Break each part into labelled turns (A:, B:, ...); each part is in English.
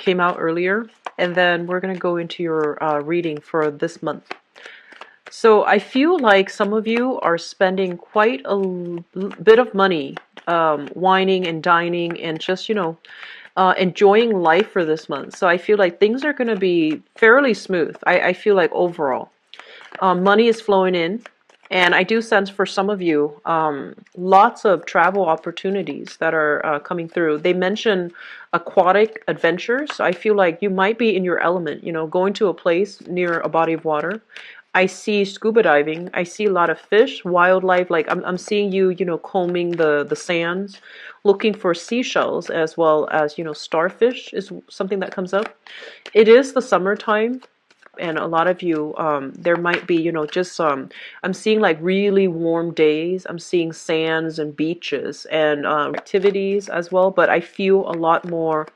A: came out earlier, and then we're going to go into your reading for this month. So I feel like some of you are spending quite a bit of money wining and dining and just, enjoying life for this month. So I feel like things are going to be fairly smooth. I feel like overall. Money is flowing in. And I do sense for some of you, lots of travel opportunities that are coming through. They mention aquatic adventures. So I feel like you might be in your element, going to a place near a body of water. I see scuba diving. I see a lot of fish, wildlife. Like I'm seeing you, combing the sands, looking for seashells as well as, starfish is something that comes up. It is the summertime, and a lot of you, there might be, just I'm seeing like really warm days. I'm seeing sands and beaches and activities as well, but I feel a lot more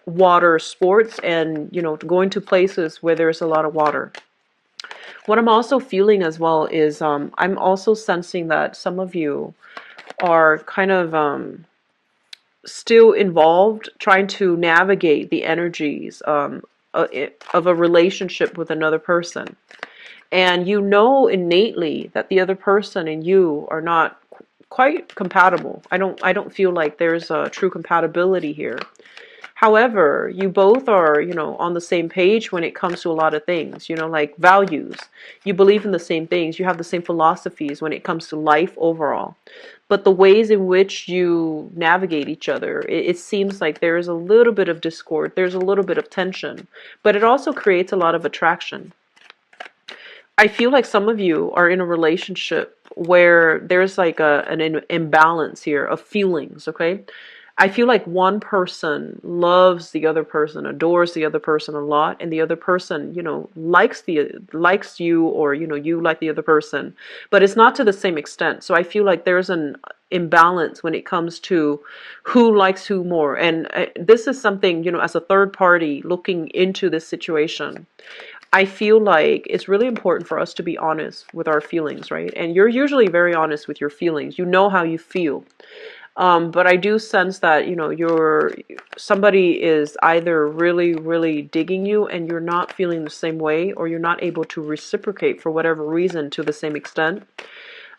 A: water sports and, going to places where there's a lot of water. What I'm also feeling as well is I'm also sensing that some of you are kind of still involved trying to navigate the energies of a relationship with another person. And you know innately that the other person and you are not quite compatible. I don't feel like there's a true compatibility here. However, you both are, on the same page when it comes to a lot of things, like values. You believe in the same things. You have the same philosophies when it comes to life overall. But the ways in which you navigate each other, it seems like there is a little bit of discord. There's a little bit of tension. But it also creates a lot of attraction. I feel like some of you are in a relationship where there's like an imbalance here of feelings, okay? I feel like one person loves the other person, adores the other person a lot, and the other person, likes you, or you like the other person, but it's not to the same extent. So I feel like there's an imbalance when it comes to who likes who more. And this is something, as a third party looking into this situation, I feel like it's really important for us to be honest with our feelings, right? And you're usually very honest with your feelings. You know how you feel. But I do sense that, somebody is either really, really digging you and you're not feeling the same way, or you're not able to reciprocate for whatever reason to the same extent.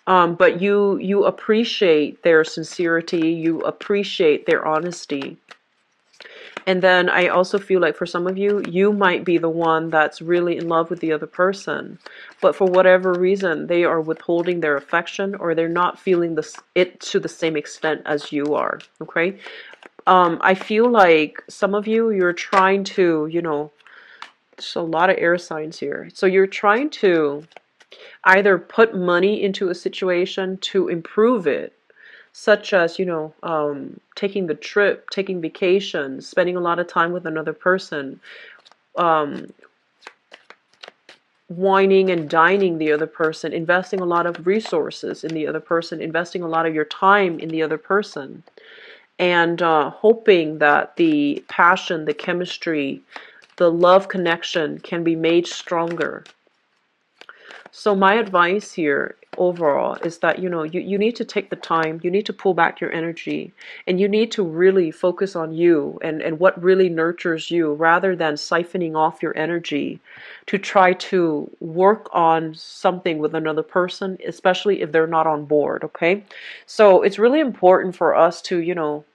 A: But you appreciate their sincerity, you appreciate their honesty. And then I also feel like for some of you, you might be the one that's really in love with the other person. But for whatever reason, they are withholding their affection, or they're not feeling it to the same extent as you are. Okay? I feel like some of you, you're trying to, there's a lot of air signs here. So you're trying to either put money into a situation to improve it, such as, taking the trip, taking vacations, spending a lot of time with another person, wining and dining the other person, investing a lot of resources in the other person, investing a lot of your time in the other person, and hoping that the passion, the chemistry, the love connection can be made stronger. So my advice here overall is that, you need to take the time, you need to pull back your energy, and you need to really focus on you and what really nurtures you, rather than siphoning off your energy to try to work on something with another person, especially if they're not on board, okay? So it's really important for us to,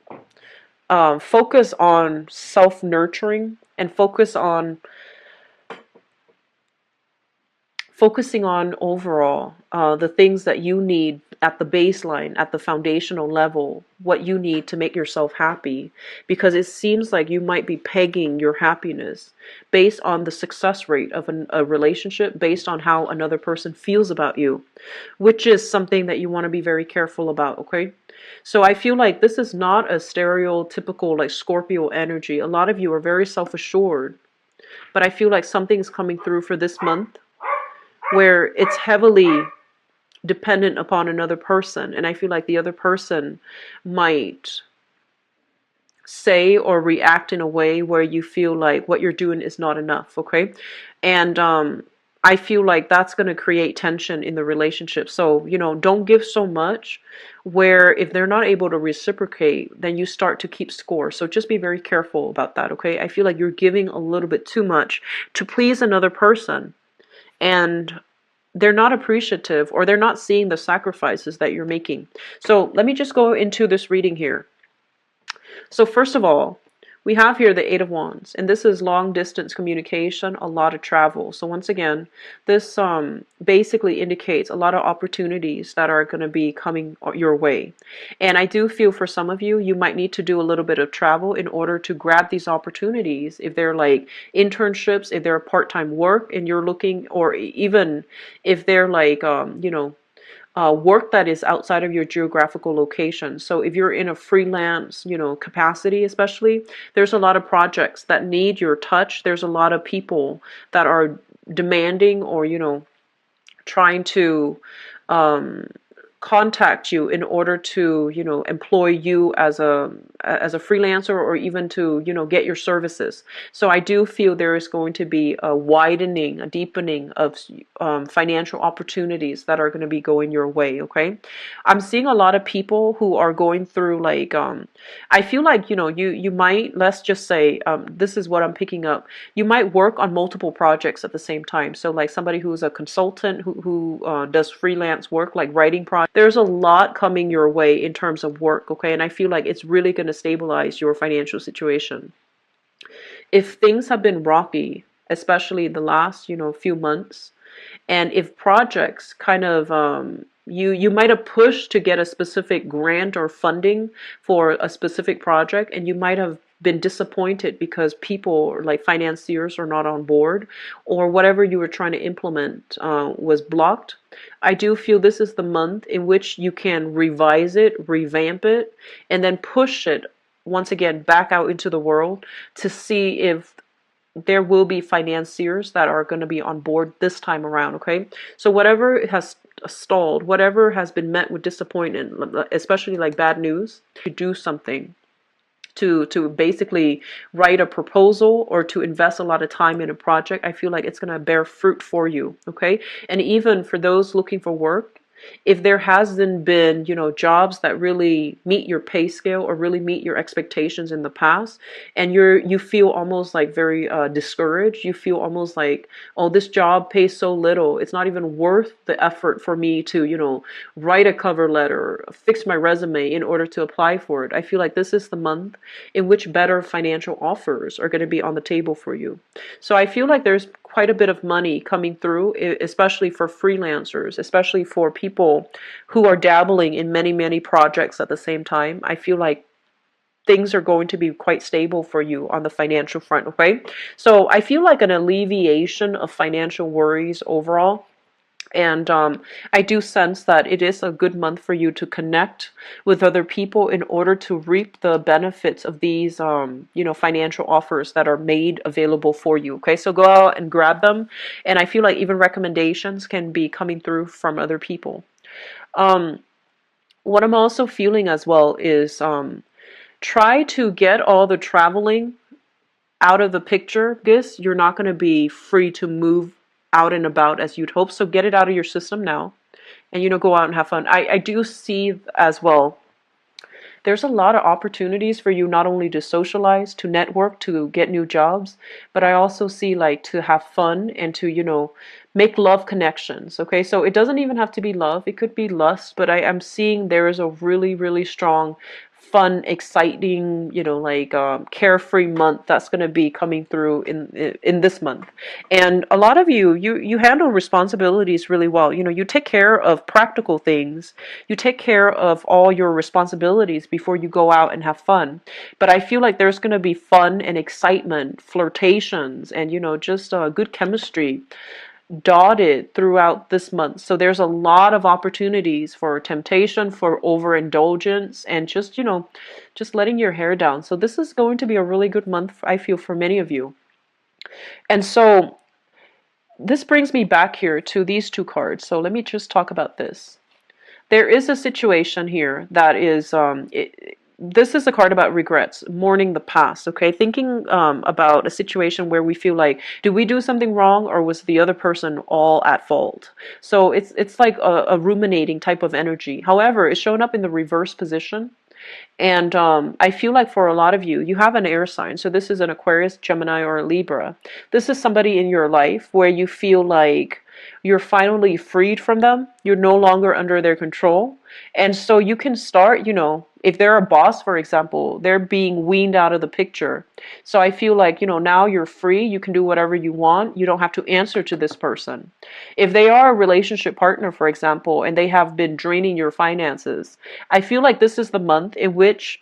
A: focus on self-nurturing and focusing on overall the things that you need at the baseline, at the foundational level, what you need to make yourself happy. Because it seems like you might be pegging your happiness based on the success rate of a relationship, based on how another person feels about you, which is something that you want to be very careful about, okay? So I feel like this is not a stereotypical like Scorpio energy. A lot of you are very self-assured, but I feel like something's coming through for this month where it's heavily dependent upon another person. And I feel like the other person might say or react in a way where you feel like what you're doing is not enough, okay? And I feel like that's going to create tension in the relationship. So, don't give so much where if they're not able to reciprocate, then you start to keep score. So just be very careful about that, okay? I feel like you're giving a little bit too much to please another person, and they're not appreciative, or they're not seeing the sacrifices that you're making. So let me just go into this reading here. So first of all, we have here the Eight of Wands, and this is long distance communication, a lot of travel. So once again, this basically indicates a lot of opportunities that are going to be coming your way. And I do feel for some of you, you might need to do a little bit of travel in order to grab these opportunities. If they're like internships, if they're part-time work and you're looking, or even if they're like, work that is outside of your geographical location. So if you're in a freelance, capacity, especially, there's a lot of projects that need your touch. There's a lot of people that are demanding, or, trying to contact you in order to employ you as a freelancer, or even to get your services. So I do feel there is going to be a widening, a deepening of financial opportunities that are going to be going your way. Okay, I'm seeing a lot of people who are going through like I feel like you might, let's just say, this is what I'm picking up, you might work on multiple projects at the same time. So like somebody who's a consultant who does freelance work, like writing projects. There's a lot coming your way in terms of work, okay? And I feel like it's really going to stabilize your financial situation. If things have been rocky, especially the last, few months, and if projects kind of you might have pushed to get a specific grant or funding for a specific project, and you might have been disappointed because people like financiers are not on board, or whatever you were trying to implement was blocked. I do feel this is the month in which you can revise it, revamp it, and then push it once again back out into the world to see if there will be financiers that are going to be on board this time around, okay? So whatever has stalled, whatever has been met with disappointment, especially like bad news, to do something, to basically write a proposal, or to invest a lot of time in a project, I feel like it's going to bear fruit for you, okay? And even for those looking for work, if there hasn't been, jobs that really meet your pay scale or really meet your expectations in the past, and you feel almost like very discouraged, you feel almost like, oh, this job pays so little, it's not even worth the effort for me to, write a cover letter, fix my resume in order to apply for it. I feel like this is the month in which better financial offers are going to be on the table for you. So I feel like there's quite a bit of money coming through, especially for freelancers, especially for people who are dabbling in many, many projects at the same time. I feel like things are going to be quite stable for you on the financial front, okay? So I feel like an alleviation of financial worries overall. And I do sense that it is a good month for you to connect with other people in order to reap the benefits of these, financial offers that are made available for you. Okay, so go out and grab them. And I feel like even recommendations can be coming through from other people. Um, what I'm also feeling as well is try to get all the traveling out of the picture. This, you're not going to be free to move out and about as you'd hope. So get it out of your system now, and go out and have fun. I do see as well, there's a lot of opportunities for you not only to socialize, to network, to get new jobs, but I also see like to have fun and to, make love connections. Okay, so it doesn't even have to be love, it could be lust, but I'm seeing there is a really, really strong, fun, exciting, carefree month that's going to be coming through in this month. And a lot of you handle responsibilities really well. You take care of practical things, you take care of all your responsibilities before you go out and have fun. But I feel like there's going to be fun and excitement, flirtations, and just good chemistry dotted throughout this month. So there's a lot of opportunities for temptation, for overindulgence, and just letting your hair down. So this is going to be a really good month, I feel, for many of you. And so this brings me back here to these two cards. So let me just talk about this. There is a situation here that is this is a card about regrets, mourning the past, okay? Thinking about a situation where we feel like, did we do something wrong, or was the other person all at fault? So it's like a ruminating type of energy. However, it's showing up in the reverse position. And I feel like for a lot of you, you have an air sign. So this is an Aquarius, Gemini, or a Libra. This is somebody in your life where you feel like you're finally freed from them. You're no longer under their control. And so you can start, if they're a boss, for example, they're being weaned out of the picture. So I feel like, now you're free. You can do whatever you want. You don't have to answer to this person. If they are a relationship partner, for example, and they have been draining your finances, I feel like this is the month in which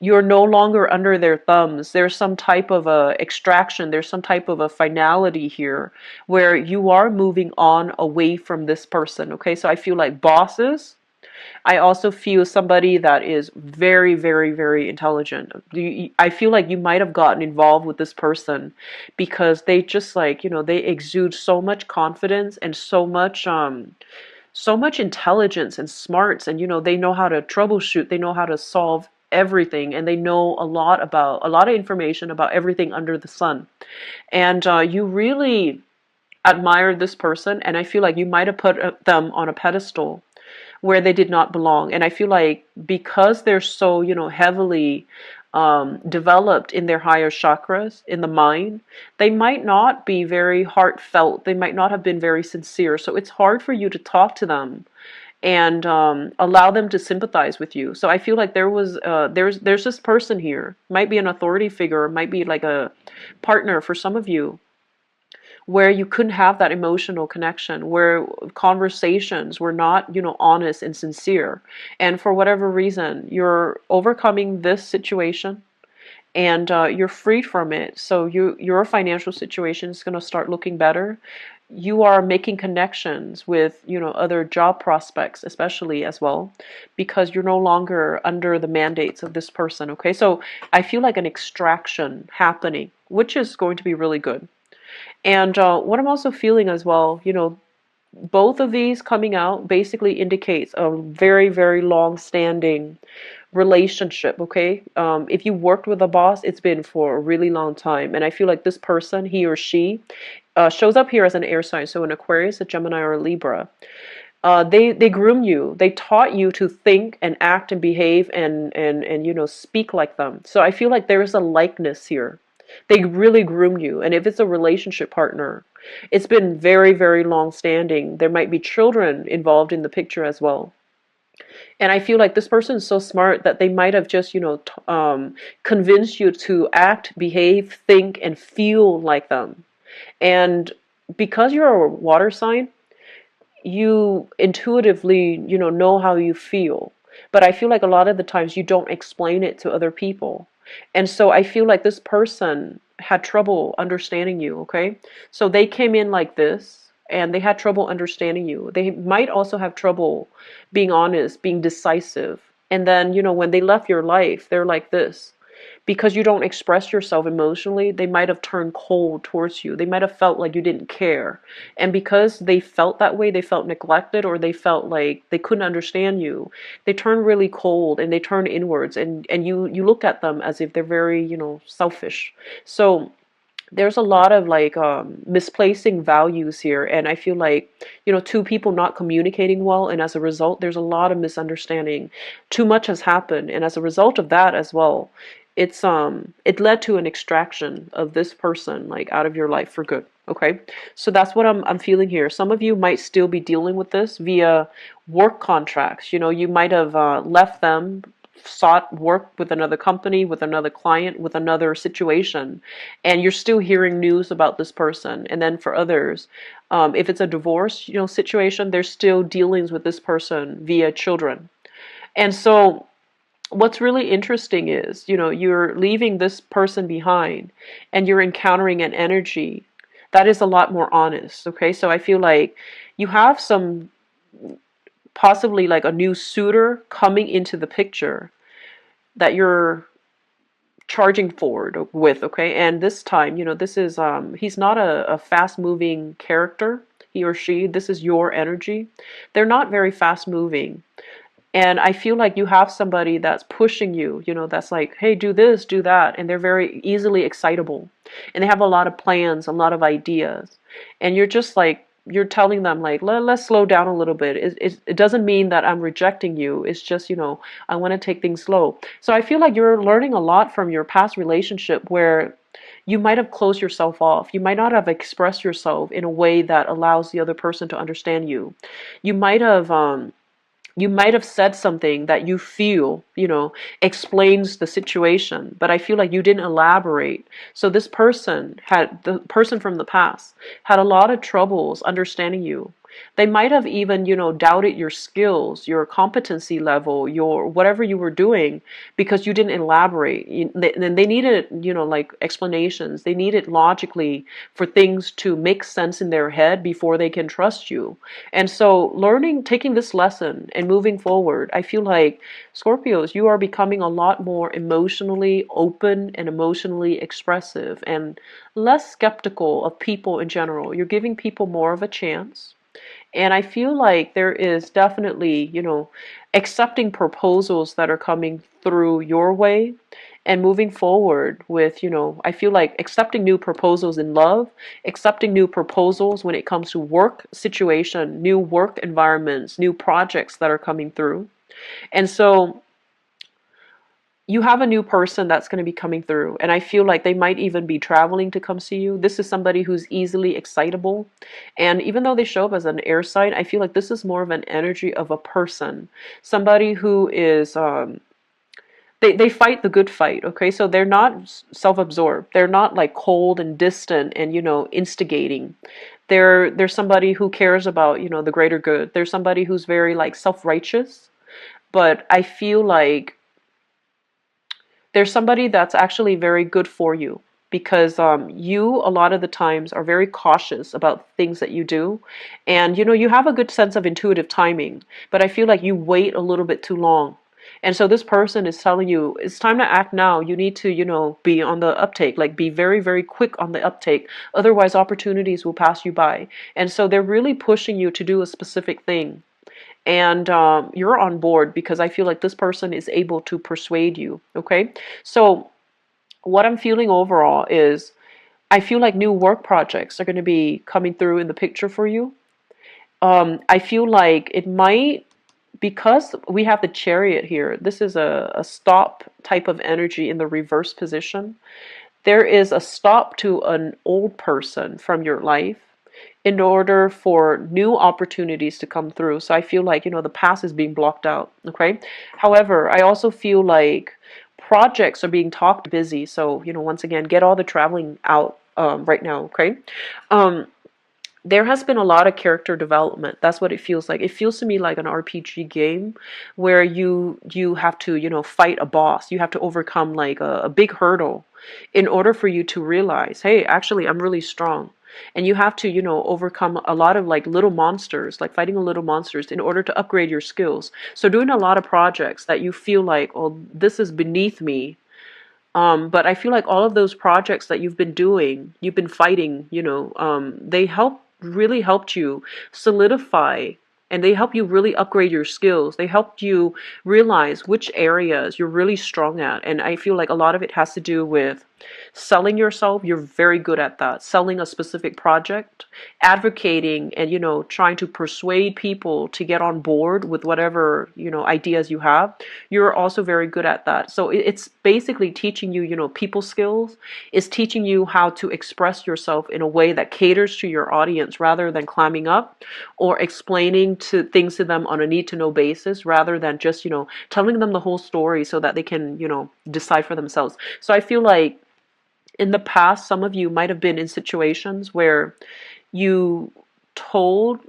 A: you're no longer under their thumbs. There's some type of a extraction. There's some type of a finality here where you are moving on away from this person. Okay, so I feel like bosses. I also feel somebody that is very, very, very intelligent. I feel like you might have gotten involved with this person because they just like, they exude so much confidence and so much intelligence and smarts, and they know how to troubleshoot, they know how to solve everything, and they know a lot of information about everything under the sun. And you really admire this person, and I feel like you might have put them on a pedestal where they did not belong. And I feel like because they're so, heavily developed in their higher chakras, in the mind, they might not be very heartfelt. They might not have been very sincere. So it's hard for you to talk to them and allow them to sympathize with you. So I feel like there's this person here, might be an authority figure, might be like a partner for some of you, where you couldn't have that emotional connection, where conversations were not, honest and sincere. And for whatever reason, you're overcoming this situation and you're freed from it. So your financial situation is going to start looking better. You are making connections with, other job prospects, especially as well, because you're no longer under the mandates of this person. Okay, so I feel like an extraction happening, which is going to be really good. And what I'm also feeling as well, both of these coming out basically indicates a very, very long-standing relationship, okay? If you worked with a boss, it's been for a really long time. And I feel like this person, he or she, shows up here as an air sign, so an Aquarius, a Gemini, or a Libra. They groom you. They taught you to think and act and behave and speak like them. So I feel like there is a likeness here. They really groom you. And if it's a relationship partner, it's been very, very long standing. There might be children involved in the picture as well. And I feel like this person is so smart that they might have just, convinced you to act, behave, think, and feel like them. And because you're a water sign, you intuitively, know how you feel. But I feel like a lot of the times you don't explain it to other people. And so I feel like this person had trouble understanding you, okay? So they came in like this and they had trouble understanding you. They might also have trouble being honest, being decisive. And then, when they left your life, they're like this. Because you don't express yourself emotionally, they might have turned cold towards you. They might have felt like you didn't care. And because they felt that way, they felt neglected, or they felt like they couldn't understand you, they turn really cold and they turn inwards, and you look at them as if they're very, selfish. So there's a lot of like misplacing values here, and I feel like two people not communicating well, and as a result there's a lot of misunderstanding. Too much has happened, and as a result of that as well, it led to an extraction of this person like out of your life for good. Okay, so that's what I'm feeling here. Some of you might still be dealing with this via work contracts. You might have left them, sought work with another company, with another client, with another situation, and you're still hearing news about this person. And then for others, if it's a divorce, situation, there's still dealings with this person via children. And so what's really interesting is, you're leaving this person behind and you're encountering an energy that is a lot more honest. Okay, so I feel like you have some, possibly like a new suitor coming into the picture that you're charging forward with. Okay, and this time, this is he's not a fast moving character, he or she. This is your energy. They're not very fast moving, And I feel like you have somebody that's pushing you, that's like, hey, do this, do that. And they're very easily excitable. And they have a lot of plans, a lot of ideas. And you're just like, you're telling them like, let's slow down a little bit. It doesn't mean that I'm rejecting you. It's just, I want to take things slow. So I feel like you're learning a lot from your past relationship where you might have closed yourself off. You might not have expressed yourself in a way that allows the other person to understand you. You might have, you might have said something that you feel, explains the situation, but I feel like you didn't elaborate. So the person from the past had a lot of troubles understanding you. They might have even, doubted your skills, your competency level, your whatever you were doing because you didn't elaborate. And they needed, like explanations. They needed logically for things to make sense in their head before they can trust you. And so taking this lesson and moving forward, I feel like Scorpios, you are becoming a lot more emotionally open and emotionally expressive and less skeptical of people in general. You're giving people more of a chance. And I feel like there is definitely, accepting proposals that are coming through your way and moving forward with, I feel like accepting new proposals in love, accepting new proposals when it comes to work situation, new work environments, new projects that are coming through. And so you have a new person that's going to be coming through, and I feel like they might even be traveling to come see you. This is somebody who's easily excitable, and even though they show up as an air sign, I feel like this is more of an energy of a person, somebody who is they fight the good fight. Okay, so they're not self-absorbed, they're not like cold and distant and instigating. They're somebody who cares about the greater good. They're somebody who's very like self-righteous, but I feel like there's somebody that's actually very good for you because you a lot of the times are very cautious about things that you do, and you have a good sense of intuitive timing, but I feel like you wait a little bit too long. And so this person is telling you it's time to act now. You need to be on the uptake, like be very very quick on the uptake, otherwise opportunities will pass you by. And so they're really pushing you to do a specific thing, and you're on board because I feel like this person is able to persuade you. Okay, so what I'm feeling overall is I feel like new work projects are going to be coming through in the picture for you. I feel like it might, because we have the Chariot here, this is a stop type of energy in the reverse position. There is a stop to an old person from your life in order for new opportunities to come through. So I feel like, the past is being blocked out. Okay. However, I also feel like projects are being talked busy. So, once again, get all the traveling out right now. Okay. Um, there has been a lot of character development. That's what it feels like. It feels to me like an RPG game where you have to, fight a boss. You have to overcome like a big hurdle in order for you to realize, hey, actually I'm really strong. And you have to, overcome a lot of like little monsters, like fighting little monsters in order to upgrade your skills. So doing a lot of projects that you feel like, oh, this is beneath me, but I feel like all of those projects that you've been doing, you've been fighting, they really helped you solidify, and they help you really upgrade your skills. They helped you realize which areas you're really strong at. And I feel like a lot of it has to do with selling yourself. You're very good at that. Selling a specific project, advocating, and trying to persuade people to get on board with whatever ideas you have. You're also very good at that. So it's basically teaching you people skills. It's teaching you how to express yourself in a way that caters to your audience rather than climbing up or explaining things to them on a need to know basis, rather than just telling them the whole story so that they can decide for themselves. So I feel like in the past, some of you might have been in situations where you told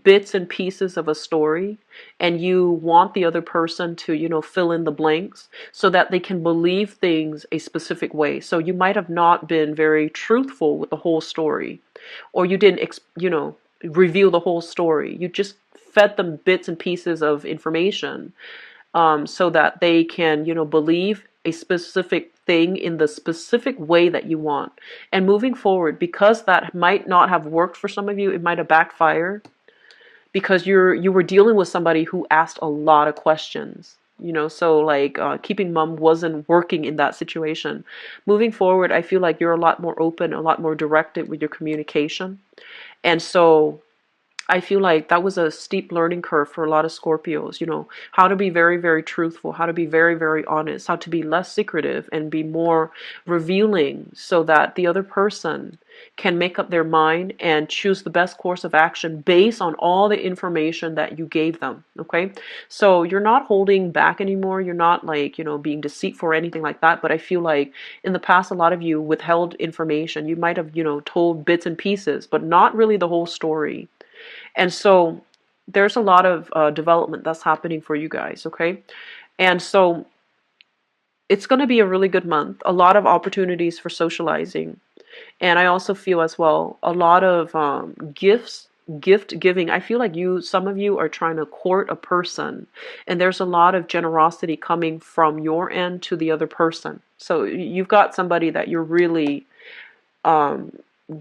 A: bits and pieces of a story and you want the other person to fill in the blanks so that they can believe things a specific way. So you might have not been very truthful with the whole story, or you didn't reveal the whole story. You just fed them bits and pieces of information, so that they can believe a specific thing in the specific way that you want. And moving forward, because that might not have worked for some of you, it might have backfired. because you were dealing with somebody who asked a lot of questions. So like keeping mum wasn't working in that situation. Moving forward, I feel like you're a lot more open, a lot more directed with your communication. And so I feel like that was a steep learning curve for a lot of Scorpios, how to be very, very truthful, how to be very, very honest, how to be less secretive and be more revealing so that the other person can make up their mind and choose the best course of action based on all the information that you gave them. Okay. So you're not holding back anymore. You're not like, being deceitful or anything like that. But I feel like in the past, a lot of you withheld information. You might have, told bits and pieces, but not really the whole story. And so there's a lot of development that's happening for you guys, okay? And so it's going to be a really good month, a lot of opportunities for socializing. And I also feel as well a lot of gift giving. I feel like some of you are trying to court a person, and there's a lot of generosity coming from your end to the other person. So you've got somebody that you're really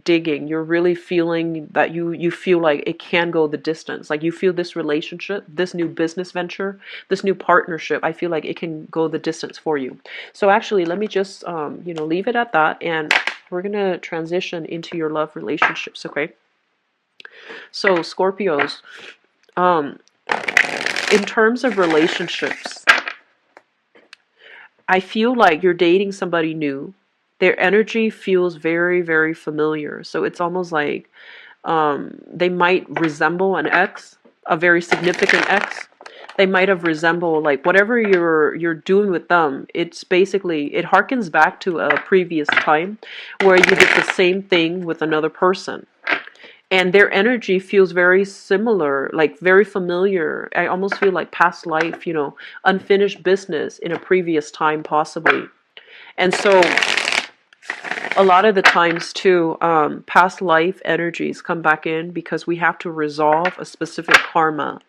A: digging. You're really feeling that you feel like it can go the distance. Like you feel this relationship, this new business venture, this new partnership, I feel like it can go the distance for you. So actually, let me just leave it at that, and we're gonna transition into your love relationships. Okay, so Scorpios, in terms of relationships, I feel like you're dating somebody new. Their energy feels very, very familiar. So it's almost like they might resemble an ex, a very significant ex. They might have resembled like whatever you're doing with them. It's basically, it harkens back to a previous time where you did the same thing with another person. And their energy feels very similar, like very familiar. I almost feel like past life, unfinished business in a previous time possibly. And so a lot of the times too, past life energies come back in because we have to resolve a specific karma.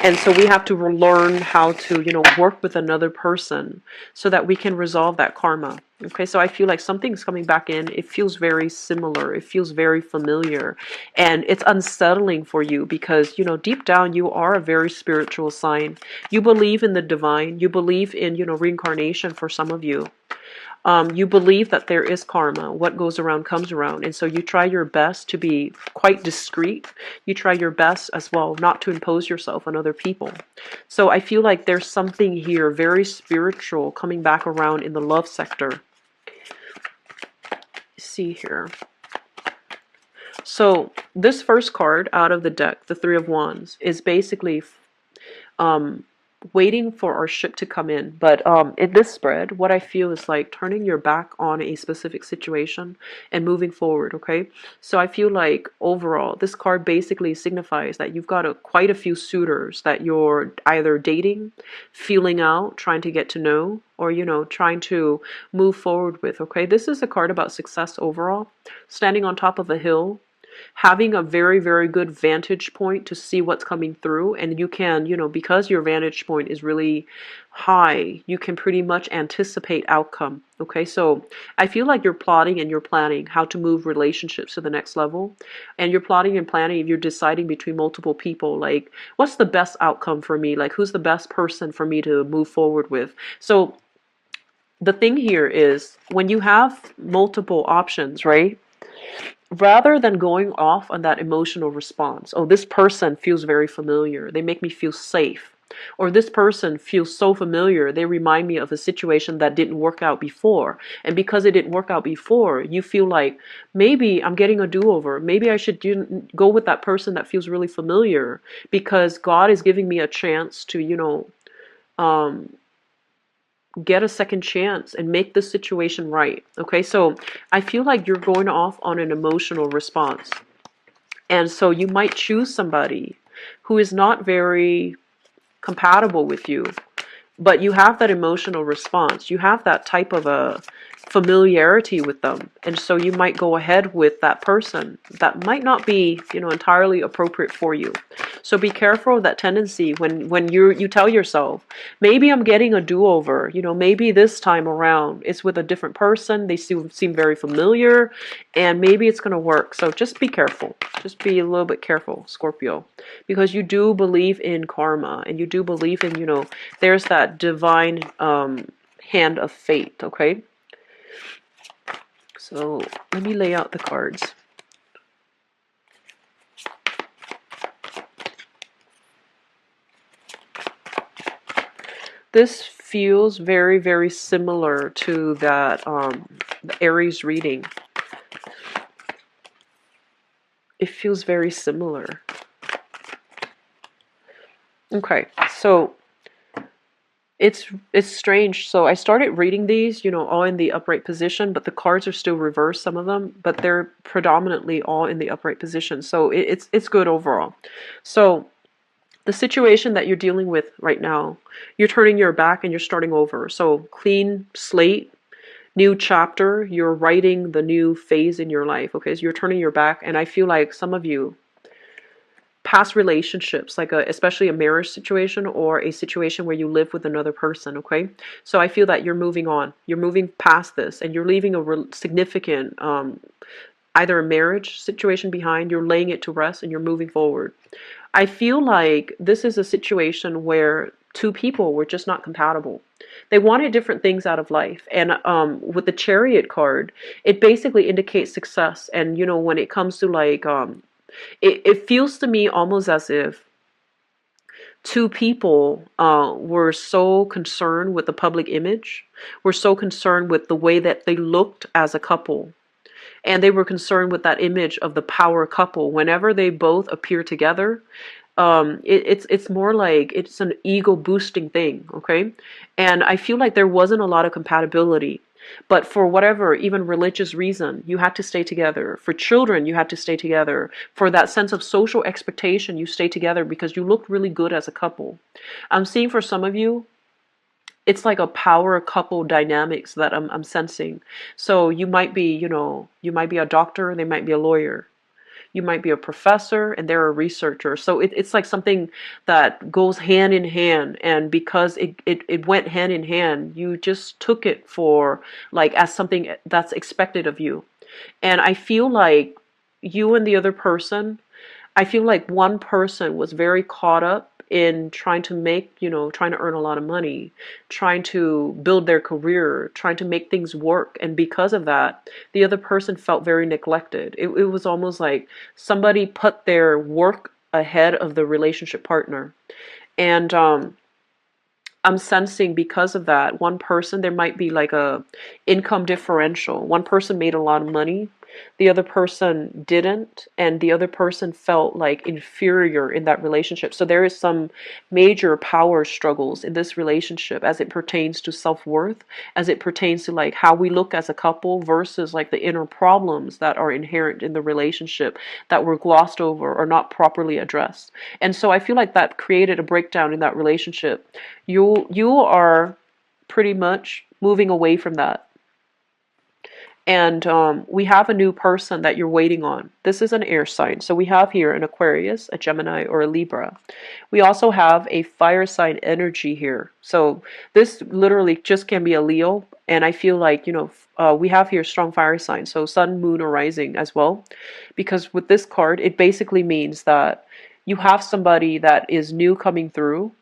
A: And so we have to learn how to, work with another person so that we can resolve that karma. Okay, so I feel like something's coming back in. It feels very similar. It feels very familiar. And it's unsettling for you because, deep down, you are a very spiritual sign. You believe in the divine. You believe in, reincarnation for some of you. You believe that there is karma. What goes around comes around. And so you try your best to be quite discreet. You try your best as well not to impose yourself on other people. So I feel like there's something here very spiritual coming back around in the love sector. See here. So this first card out of the deck, the Three of Wands, is basically waiting for our ship to come in. But in this spread, what I feel is like turning your back on a specific situation and moving forward, okay? So I feel like overall, this card basically signifies that you've got quite a few suitors that you're either dating, feeling out, trying to get to know, or, trying to move forward with, okay? This is a card about success overall, standing on top of a hill, having a very, very good vantage point to see what's coming through. And you can, because your vantage point is really high, you can pretty much anticipate outcome. Okay, so I feel like you're plotting and you're planning how to move relationships to the next level. And you're plotting and planning, you're deciding between multiple people, like, what's the best outcome for me? Like, who's the best person for me to move forward with? So the thing here is when you have multiple options, right? Rather than going off on that emotional response, oh, this person feels very familiar, they make me feel safe, or this person feels so familiar, they remind me of a situation that didn't work out before, and because it didn't work out before, you feel like maybe I'm getting a do-over, maybe I should go with that person that feels really familiar because God is giving me a chance to get a second chance and make the situation right. Okay, so I feel like you're going off on an emotional response. And so you might choose somebody who is not very compatible with you, but you have that emotional response. You have that type of a, familiarity with them, and so you might go ahead with that person that might not be, entirely appropriate for you. So be careful of that tendency when you tell yourself, maybe I'm getting a do-over, maybe this time around it's with a different person, they seem very familiar, and maybe it's going to work. So just be careful, just be a little bit careful, Scorpio, because you do believe in karma, and you do believe in, there's that divine hand of fate. Okay, so let me lay out the cards. This feels very, very similar to that the Aries reading. It feels very similar. Okay, so it's strange. So I started reading these, all in the upright position, but the cards are still reversed, some of them, but they're predominantly all in the upright position. So it's good overall. So the situation that you're dealing with right now, you're turning your back and you're starting over. So clean slate, new chapter, you're writing the new phase in your life. Okay, so you're turning your back, and I feel like some of you, past relationships, like especially a marriage situation or a situation where you live with another person. Okay, so I feel that you're moving on, you're moving past this, and you're leaving a significant either a marriage situation behind, you're laying it to rest, and you're moving forward. I feel like this is a situation where two people were just not compatible. They wanted different things out of life. And with the Chariot card, it basically indicates success. And, when it comes to like, it feels to me almost as if two people were so concerned with the public image, were so concerned with the way that they looked as a couple. And they were concerned with that image of the power couple. Whenever they both appear together, it's more like it's an ego boosting thing. Okay, and I feel like there wasn't a lot of compatibility. But for whatever, even religious reason, you had to stay together. For children, you had to stay together. For that sense of social expectation, you stay together because you looked really good as a couple. I'm seeing for some of you, it's like a power couple dynamics that I'm sensing. So you might be, you might be a doctor, they might be a lawyer. You might be a professor and they're a researcher. So it's like something that goes hand in hand. And because it went hand in hand, you just took it for like as something that's expected of you. And I feel like you and the other person, I feel like one person was very caught up in trying to make, trying to earn a lot of money, trying to build their career, trying to make things work. And because of that, the other person felt very neglected. It was almost like somebody put their work ahead of the relationship partner. And I'm sensing because of that, one person, there might be like a income differential. One person made a lot of money, the other person didn't, and the other person felt like inferior in that relationship. So there is some major power struggles in this relationship as it pertains to self-worth, as it pertains to like how we look as a couple versus like the inner problems that are inherent in the relationship that were glossed over or not properly addressed. And so I feel like that created a breakdown in that relationship. You are pretty much moving away from that. And we have a new person that you're waiting on. This is an air sign. So we have here an Aquarius, a Gemini, or a Libra. We also have a fire sign energy here. So this literally just can be a Leo. And I feel like, we have here strong fire signs. So sun, moon, or rising as well. Because with this card, it basically means that you have somebody that is new coming through,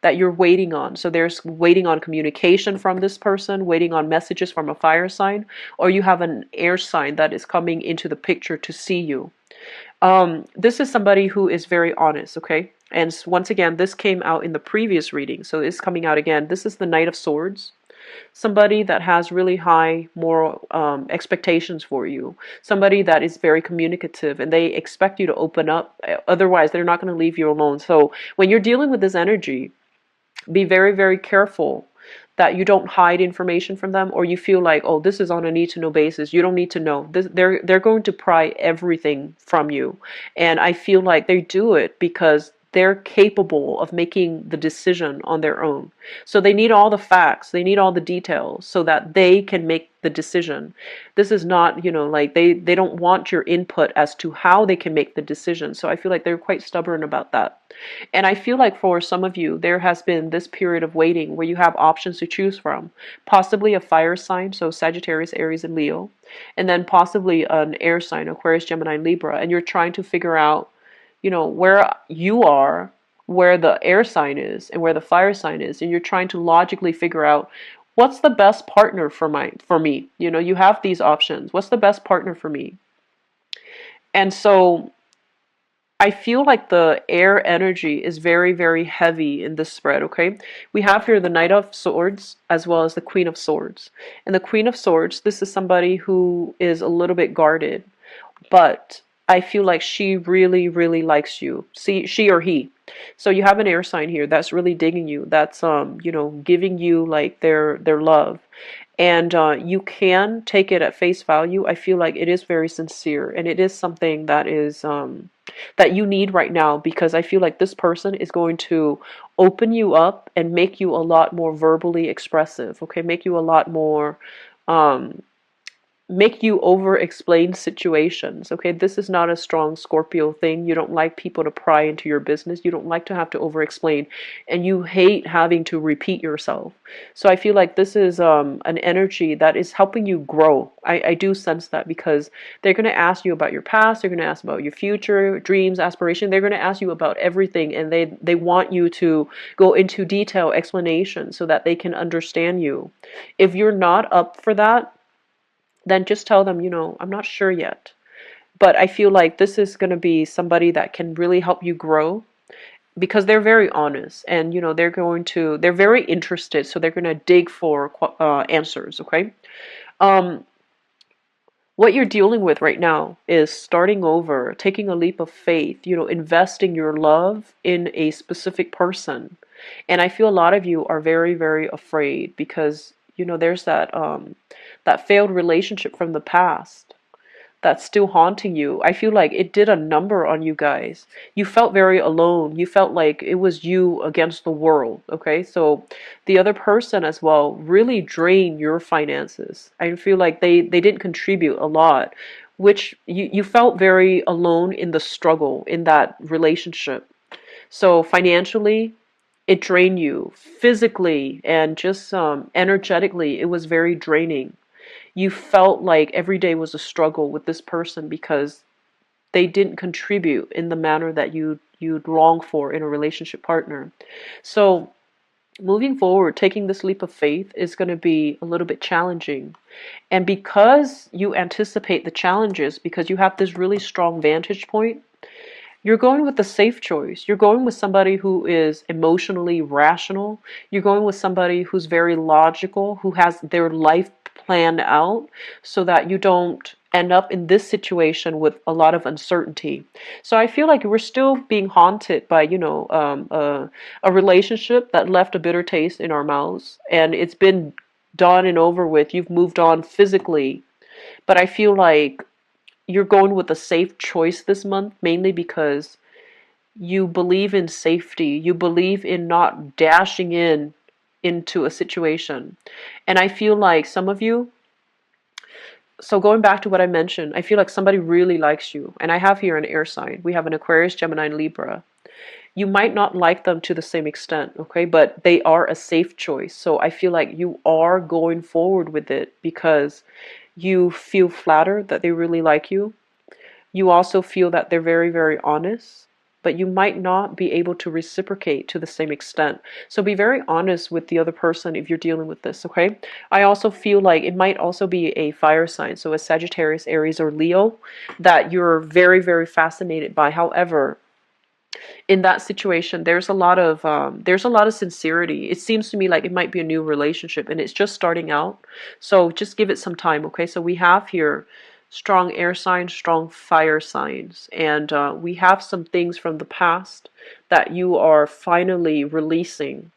A: that you're waiting on. So there's waiting on communication from this person, waiting on messages from a fire sign, or you have an air sign that is coming into the picture to see you. This is somebody who is very honest, okay? And once again, this came out in the previous reading, so it's coming out again. This is the Knight of Swords. Somebody that has really high moral expectations for you. Somebody that is very communicative and they expect you to open up. Otherwise, they're not going to leave you alone. So when you're dealing with this energy, be very, very careful that you don't hide information from them, or you feel like, oh, this is on a need-to-know basis. You don't need to know. They're going to pry everything from you. And I feel like they do it because they're capable of making the decision on their own. So they need all the facts, they need all the details so that they can make the decision. This is not, like they don't want your input as to how they can make the decision. So I feel like they're quite stubborn about that. And I feel like for some of you, there has been this period of waiting where you have options to choose from. Possibly a fire sign, so Sagittarius, Aries, and Leo. And then possibly an air sign, Aquarius, Gemini, Libra. And you're trying to figure out, where you are, where the air sign is, and where the fire sign is. And you're trying to logically figure out what's the best partner for me. You have these options. What's the best partner for me? And so I feel like the air energy is very, very heavy in this spread, okay? We have here the Knight of Swords as well as the Queen of Swords. And the Queen of Swords, this is somebody who is a little bit guarded, but I feel like she really, really likes you. See, she or he. So you have an air sign here that's really digging you. That's giving you like their love. And you can take it at face value. I feel like it is very sincere, and it is something that is that you need right now, because I feel like this person is going to open you up and make you a lot more verbally expressive. Okay, make you a lot more um, make you over explain situations. Okay, this is not a strong Scorpio thing. You don't like people to pry into your business. You don't like to have to over explain, and you hate having to repeat yourself. So I feel like this is an energy that is helping you grow. I do sense that, because they're going to ask you about your past, they're going to ask about your future dreams, aspiration. They're going to ask you about everything, and they want you to go into detail explanation so that they can understand you. If you're not up for that, then just tell them, I'm not sure yet. But I feel like this is going to be somebody that can really help you grow, because they're very honest, and they're very interested, so they're going to dig for answers. Okay. um what you're dealing with right now is starting over, taking a leap of faith, investing your love in a specific person. And I feel a lot of you are very, very afraid, because there's that failed relationship from the past that's still haunting you. I feel like it did a number on you guys. You felt very alone. You felt like it was you against the world. Okay, so the other person as well really drained your finances. I feel like they didn't contribute a lot, which you felt very alone in the struggle in that relationship. So financially, it drained you. Physically and just energetically, it was very draining. You felt like every day was a struggle with this person, because they didn't contribute in the manner that you'd long for in a relationship partner. So moving forward, taking this leap of faith is going to be a little bit challenging. And because you anticipate the challenges, because you have this really strong vantage point, you're going with the safe choice. You're going with somebody who is emotionally rational. You're going with somebody who's very logical, who has their life planned out, so that you don't end up in this situation with a lot of uncertainty. So I feel like we're still being haunted by, a relationship that left a bitter taste in our mouths, and it's been done and over with. You've moved on physically, but I feel like you're going with a safe choice this month, mainly because you believe in safety. You believe in not dashing into a situation. And I feel like some of you, so going back to what I mentioned, I feel like somebody really likes you. And I have here an air sign. We have an Aquarius, Gemini, and Libra. You might not like them to the same extent, okay? But they are a safe choice. So I feel like you are going forward with it because you feel flattered that they really like you. You also feel that they're very, very honest, but you might not be able to reciprocate to the same extent. So be very honest with the other person if you're dealing with this, okay? I also feel like it might also be a fire sign, so a Sagittarius, Aries, or Leo, that you're very, very fascinated by. However, in that situation, there's a lot of sincerity. It seems to me like it might be a new relationship, and it's just starting out. So just give it some time, okay? So we have here strong air signs, strong fire signs, and we have some things from the past that you are finally releasing.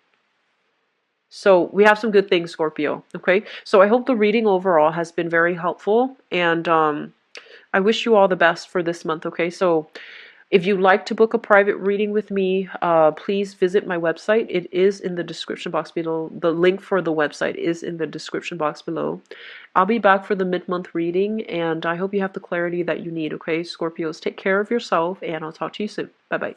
A: So we have some good things, Scorpio, okay? So I hope the reading overall has been very helpful, and I wish you all the best for this month, okay? So If you'd like to book a private reading with me, please visit my website. It is in the description box below. The link for the website is in the description box below. I'll be back for the mid-month reading, and I hope you have the clarity that you need, okay, Scorpios? Take care of yourself, and I'll talk to you soon. Bye-bye.